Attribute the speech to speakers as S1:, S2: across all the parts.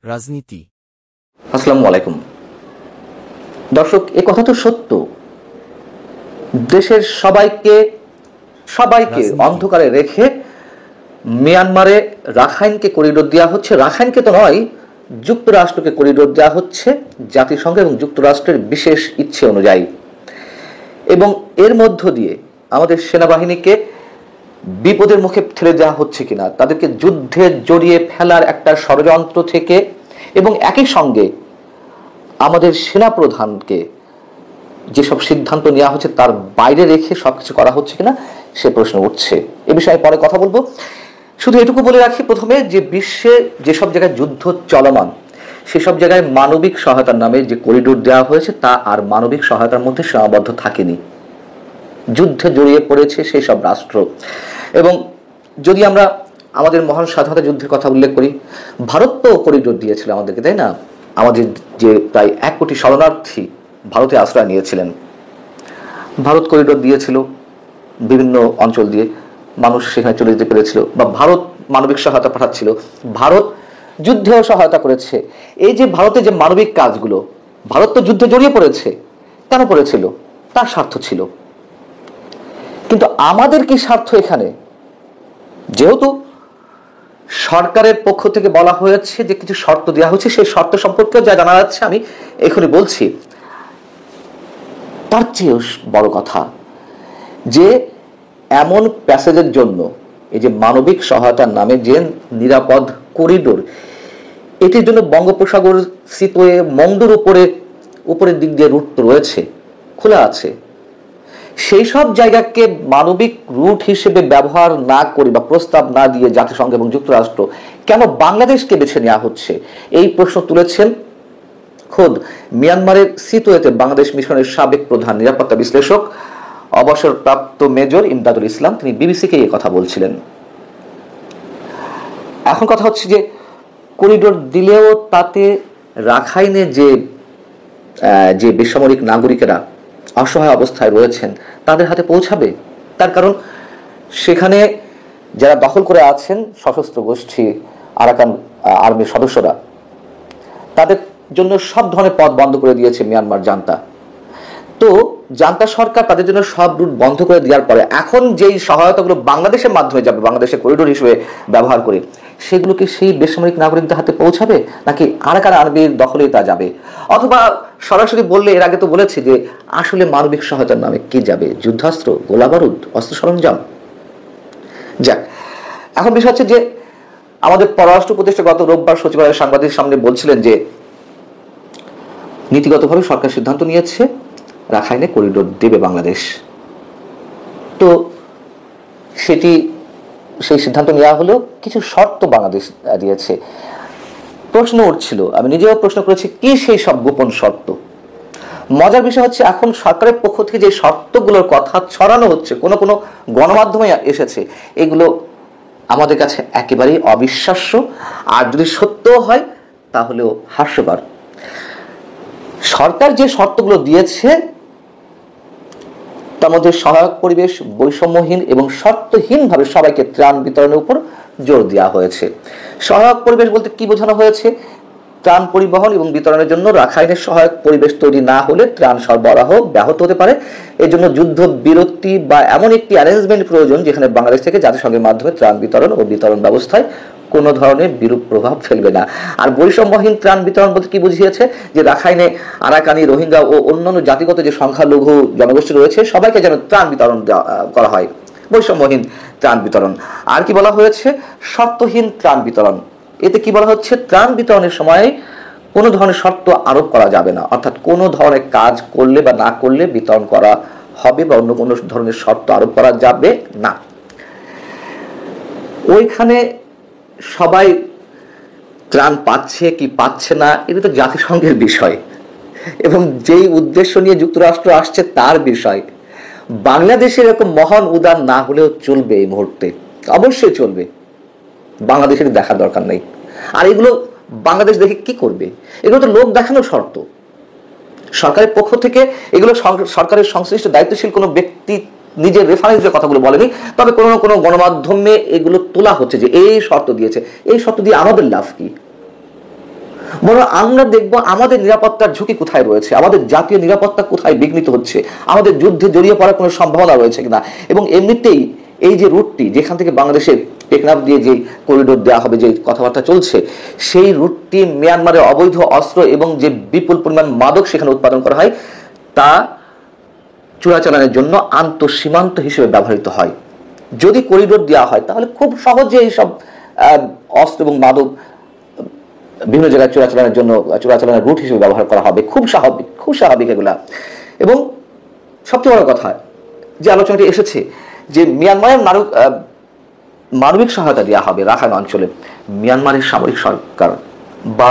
S1: রাজনীতি।
S2: আসসালামু আলাইকুম দর্শক, এ কথা তো সত্য, দেশের সবাইকে অন্ধকারে রেখে মিয়ানমারে রাখাইনকে করিডোর দেওয়া হচ্ছে। রাখাইনকে তো নয়, যুক্তরাষ্ট্রকে করিডোর দেওয়া হচ্ছে জাতিসংঘ এবং যুক্তরাষ্ট্রের বিশেষ ইচ্ছে অনুযায়ী। এবং এর মধ্য দিয়ে আমাদের সেনাবাহিনীকে বিপদের মুখে ঠেলে দেওয়া হচ্ছে কিনা, তাদেরকে যুদ্ধে জড়িয়ে ফেলার একটা ষড়যন্ত্র থেকে, এবং একই সঙ্গে আমাদের সেনাপ্রধানকে যেসব সিদ্ধান্ত নেওয়া হচ্ছে তার বাইরে রেখে সবকিছু করা হচ্ছে কিনা সে প্রশ্ন উঠছে। এ বিষয়ে পরে কথা বলবো। শুধু এটুকু বলে রাখি প্রথমে যে বিশ্বে যেসব জায়গায় যুদ্ধ চলমান সেসব জায়গায় মানবিক সহায়তার নামে যে করিডোর দেওয়া হয়েছে তা আর মানবিক সহায়তার মধ্যে সীমাবদ্ধ থাকেনি, যুদ্ধে জড়িয়ে পড়েছে সেই সব রাষ্ট্র। এবং যদি আমরা আমাদের মহান স্বাধীনতা যুদ্ধের কথা উল্লেখ করি, ভারত তো করিডোর দিয়েছিল আমাদেরকে, তাই না? আমাদের যে প্রায় 1 কোটি শরণার্থী ভারতে আশ্রয় নিয়েছিলেন, ভারত করিডোর দিয়েছিল, বিভিন্ন অঞ্চল দিয়ে মানুষ সেখানে চলে যেতে পেরেছিল, বা ভারত মানবিক সহায়তা পাঠাচ্ছিল, ভারত যুদ্ধেও সহায়তা করেছে। এই যে ভারতের যে মানবিক কাজগুলো, ভারত তো যুদ্ধে জড়িয়ে পড়েছে, কেন পড়েছিল? তার স্বার্থ ছিল। কিন্তু আমাদের কি স্বার্থ এখানে? যেহেতু সরকারের পক্ষ থেকে বলা হয়েছে যে কিছু শর্ত দেওয়া হচ্ছে, সেই শর্ত সম্পর্কেও যা জানা যাচ্ছে আমি এখনই বলছি। তার চেয়েও বড় কথা যে এমন প্যাসেজের জন্য, এই যে মানবিক সহায়তার নামে যে নিরাপদ করিডোর, এটির জন্য বঙ্গোপসাগর সিতোয়ে মংডুর উপরের দিক দিয়ে রুট রয়েছে, খোলা আছে। সেই সব জায়গাকে মানবিক রুট হিসেবে ব্যবহার না করে বা প্রস্তাব না দিয়ে জাতিসংঘ এবং যুক্তরাষ্ট্র কেন বাংলাদেশকে বেছে নেওয়া হচ্ছে, এই প্রশ্ন তুলেছেন খোদ মিয়ানমারের সিতোয়েতে বাংলাদেশ মিশনের সাবেক প্রধান নিরাপত্তা বিশ্লেষক অবসরপ্রাপ্ত মেজর ইমদাদুল ইসলাম। তিনি বিবিসিকে এই কথা বলছিলেন। এখন কথা হচ্ছে যে করিডোর দিলেও তাতে রাখাইনে যে বেসামরিক নাগরিকেরা অসহায় অবস্থায় রয়েছেন তাদের হাতে পৌঁছাবে? তার কারণ সেখানে যারা দখল করে আছেন সশস্ত্র গোষ্ঠী আরাকান আর্মির সদস্যরা, তাদের জন্য সব ধরনের পথ বন্ধ করে দিয়েছে মিয়ানমার জান্তা। তো জান্তা সরকার তাদের জন্য সব রুট বন্ধ করে দেওয়ার পরে এখন যেই সহায়তাগুলো বাংলাদেশের মাধ্যমে যাবে, বাংলাদেশের করিডোর হিসেবে ব্যবহার করে, সেগুলো কি সেই বেসামরিক নাগরিকদের হাতে পৌঁছাবে, নাকি আরাকান আর্মির দখলেই তা যাবে? অথবা সরাসরি বললে, এর আগে তো বলেছি যে আসলে মানবিক সহায়তার নামে কি যাবে? যুদ্ধাস্ত্র, গোলাবারুদ, অস্ত্র সরঞ্জাম। যাক, এখন বিষয় হচ্ছে যে আমাদের পররাষ্ট্র উপদেষ্টা গত রোববার সচিবালয়ের সাংবাদিকদের সামনে বলছিলেন যে নীতিগতভাবে সরকার সিদ্ধান্ত নিয়েছে রাখাইনে করিডোর দেবে বাংলাদেশ। তো সেই সিদ্ধান্ত নেওয়া হলেও কিছু শর্ত বাংলাদেশ দিয়েছে। প্রশ্ন উঠছিল, আমি নিজেও প্রশ্ন করেছি, কি সেই সব গোপন শর্ত? মজার বিষয় হচ্ছে এখন সরকারের পক্ষ থেকে যে শর্তগুলোর কথা ছড়ানো হচ্ছে, কোনো কোনো গণমাধ্যমে এসেছে, এগুলো আমাদের কাছে একেবারেই অবিশ্বাস্য, আর যদি সত্যও হয় তাহলেও হাস্যকর। সরকার যে শর্তগুলো দিয়েছে তার মধ্যে সহায়ক পরিবেশ, বৈষম্যহীন এবং শর্তহীনভাবে সবাইকে ত্রাণ বিতরণের উপর জোর দেওয়া হয়েছে। সহায়ক পরিবেশ বলতে কি বোঝানো হয়েছে? ত্রাণ পরিবহন এবং বিতরণের জন্য রাখাইনের সহায়ক পরিবেশ তৈরি না হলে ত্রাণ সরবরাহ ব্যাহত হতে পারে। এর জন্য যুদ্ধ বিরতি বা এমন একটি অ্যারেঞ্জমেন্ট প্রয়োজন যেখানে বাংলাদেশ থেকে জাতিসংঘের মাধ্যমে ত্রাণ বিতরণ ও বিতরণ ব্যবস্থায় কোনো ধরনের বিরূপ প্রভাব ফেলবে না। আর বৈষম্যহীন ত্রাণ বিতরণ বলতে কি বুঝিয়েছে? যে রাখাইনে আরাকানি, রোহিঙ্গা ও অন্যান্য জাতিগত যে সংখ্যালঘু জনগোষ্ঠী রয়েছে সবাইকে যেন ত্রাণ বিতরণ করা হয়, বৈষম্যহীন ত্রাণ বিতরণ। আর কি বলা হয়েছে? শর্তহীন ত্রাণ বিতরণ। এতে কি বলা হচ্ছে? ত্রাণ বিতরণের সময় কোনো ধরনের শর্ত আরোপ করা যাবে না, অর্থাৎ কোনো ধরনের কাজ করলে বা না করলে বিতরণ করা হবে বা অন্য কোনো ধরনের শর্ত আরোপ করা যাবে না। ওইখানে সবাই ত্রাণ পাচ্ছে কি পাচ্ছে না এটা তো জাতিসংঘের বিষয়, এবং যেই উদ্দেশ্য নিয়ে যুক্তরাষ্ট্র আসছে তার বিষয়। বাংলাদেশের এরকম মহান উদার না হলেও চলবে, এই মুহূর্তে অবশ্যই চলবে, বাংলাদেশের দেখার দরকার নেই। আর এগুলো বাংলাদেশ দেখে কি করবে? এগুলো তো লোক দেখানোর শর্ত। সরকারের পক্ষ থেকে এগুলো সরকারের সংশ্লিষ্ট দায়িত্বশীল কোনো ব্যক্তি নিজের রেফারেন্সের কথাগুলো বলেনি, তবে কোনো না কোনো গণমাধ্যমে এগুলো তোলা হচ্ছে যে এই শর্ত দিয়েছে। এই শর্ত দিয়ে আমাদের লাভ কি? বরং আমরা দেখব আমাদের নিরাপত্তার ঝুঁকি কোথায় রয়েছে, আমাদের জাতীয় নিরাপত্তা কোথায় বিঘ্নিত হচ্ছে, আমাদের যুদ্ধে জড়িয়ে পড়ার কোনো সম্ভাবনা রয়েছে কিনা। এবং এমনিতেই এই যে রুটটি যেখান থেকে বাংলাদেশের টেকনাফ দিয়ে যে করিডোর দেওয়া হবে, যে কথাবার্তা চলছে, সেই রুটটি মিয়ানমারের অবৈধ অস্ত্র এবং যে বিপুল পরিমাণ মাদক সেখানে উৎপাদন করা হয় তা চোরাচালানের জন্য আন্তঃসীমান্ত হিসেবে ব্যবহৃত হয়। যদি করিডোর দেওয়া হয় তাহলে খুব সহজে এইসব অস্ত্র এবং মাদক বিভিন্ন জায়গায় চোরাচালানের জন্য চোরাচালানের রুট হিসেবে ব্যবহার করা হবে। খুব স্বাভাবিক এগুলা। এবং সবচেয়ে বড় কথা যে আলোচনাটি এসেছে যে মিয়ানমারের মানবিক সহায়তা দেওয়া হবে রাখাইন অঞ্চলে। মিয়ানমারের সামরিক সরকার বা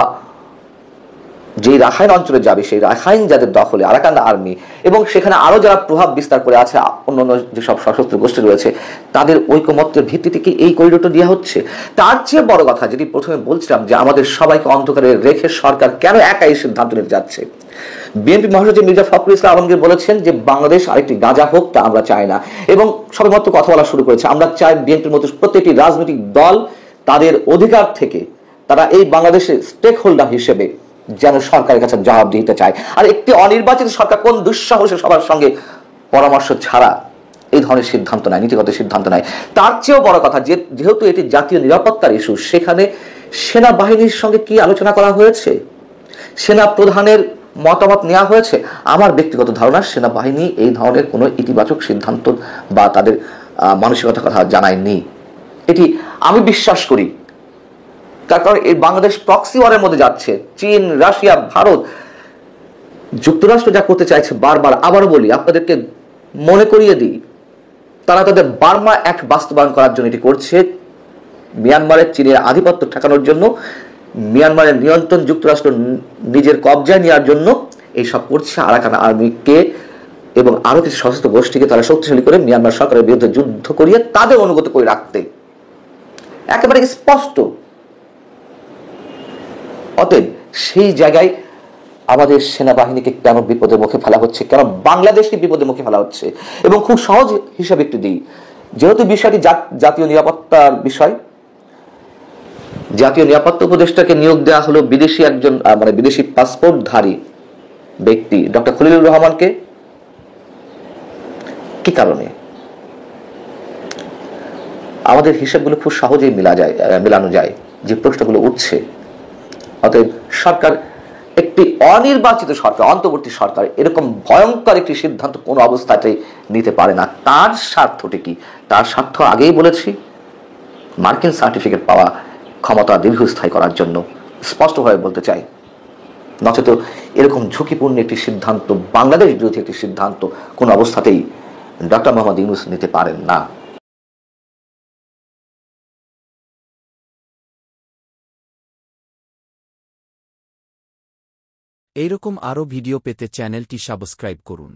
S2: যেই রাখাইন অঞ্চলে যাবে, সেই রাখাইন যাদের দখলে আরাকান আর্মি এবং সেখানে আরো যারা প্রভাব বিস্তার করে আছে অন্যান্য যেসব সশস্ত্র গোষ্ঠী রয়েছে, তাদের ঐকমত্যের ভিত্তিতে কি এই করিডোরটা দেওয়া হচ্ছে? তার চেয়ে বড় কথা, যেটি প্রথমে বলছিলাম যে আমাদের সবাইকে অন্ধকারে রেখে সরকার কেন একাই সিদ্ধান্ত নিতে যাচ্ছে। বিএনপি মহাসচিব মির্জা ফখরুল ইসলাম আলমগীর বলেছেন যে বাংলাদেশ আরেকটি গাজা হোক, তা আমরা চাই না। এবং সবেমাত্র কথা বলা শুরু করেছে, আমরা চাই বিএনপির মতো প্রত্যেকটি রাজনৈতিক দল তাদের অধিকার থেকে তারা এই বাংলাদেশের স্টেক হোল্ডার হিসেবে যেন সরকারের কাছে জবাব দিতে চায়। আর একটি অনির্বাচিত সরকার কোন দুঃসাহসে সবার সঙ্গে পরামর্শ ছাড়া এই ধরনের সিদ্ধান্ত নেয়, নীতিগত সিদ্ধান্ত নেয়। তার চেয়েও বড় কথা, যেহেতু এটি জাতীয় নিরাপত্তার ইস্যু, সেখানে সেনাবাহিনীর সঙ্গে কি আলোচনা করা হয়েছে, সেনা প্রধানের মতামত নেওয়া হয়েছে? আমার ব্যক্তিগত ধারণা সেনাবাহিনী এই ধরনের কোনো ইতিবাচক সিদ্ধান্ত বা তাদের মানসিকতার কথা জানায়নি। এটি আমি বিশ্বাস করি। তার কারণ এই বাংলাদেশ প্রক্সি ওয়ারের মধ্যে যাচ্ছে। চীন, রাশিয়া, ভারত, যুক্তরাষ্ট্র যা করতে চাইছে, বারবার আবারও বলি, আপনাদেরকে মনে করিয়ে দিই, তারা তাদের বার্মা অ্যাক্ট বাস্তবায়ন করার জন্য এটি করছে। মিয়ানমারের চীনের আধিপত্য ঠেকানোর জন্য, মিয়ানমারের নিয়ন্ত্রণ যুক্তরাষ্ট্র নিজের কবজায় নেওয়ার জন্য এইসব করছে। আরাকান আর্মিকে এবং আরো কিছু সশস্ত্র গোষ্ঠীকে তারা শক্তিশালী করে মিয়ানমার সরকারের বিরুদ্ধে যুদ্ধ করিয়ে তাদের অনুগত করে রাখতে, একেবারে স্পষ্ট। অতএব সেই জায়গায় আমাদের সেনাবাহিনীকে কেন বিপদের মুখে ফেলা হচ্ছে, কেন বাংলাদেশকে বিপদের মুখে ফেলা হচ্ছে? এবং খুব সহজ হিসাবে একটু দিই, যেহেতু বিষয়টি জাতীয় নিরাপত্তার বিষয়, জাতীয় নিরাপত্তা উপদেষ্টাকে নিয়োগ দেওয়া হলো বিদেশি একজন বিদেশি পাসপোর্টধারী ব্যক্তি ডক্টর খলিলুর রহমানকে। কি কারণে? আমাদের হিসাবগুলো খুব সহজেই মেলানো যায় যে প্রশ্নগুলো উঠছে। অতএব সরকার, একটি অনির্বাচিত সরকার, অন্তর্বর্তী সরকার এরকম ভয়ঙ্কর একটি সিদ্ধান্ত কোনো অবস্থাতেই নিতে পারে না। তার স্বার্থটি কি? তার স্বার্থ আগেই বলেছি, মার্কিন সার্টিফিকেট পাওয়া, ক্ষমতা দীর্ঘস্থায়ী করার জন্য, স্পষ্টভাবে বলতে চাই। নচেত এরকম ঝুঁকিপূর্ণ একটি সিদ্ধান্ত, বাংলাদেশ বিরোধী একটি সিদ্ধান্ত কোন অবস্থাতেই ডক্টর মোহাম্মদ ইউনূস নিতে পারেন না।
S1: এইরকম আরও ভিডিও পেতে চ্যানেলটি সাবস্ক্রাইব করুন।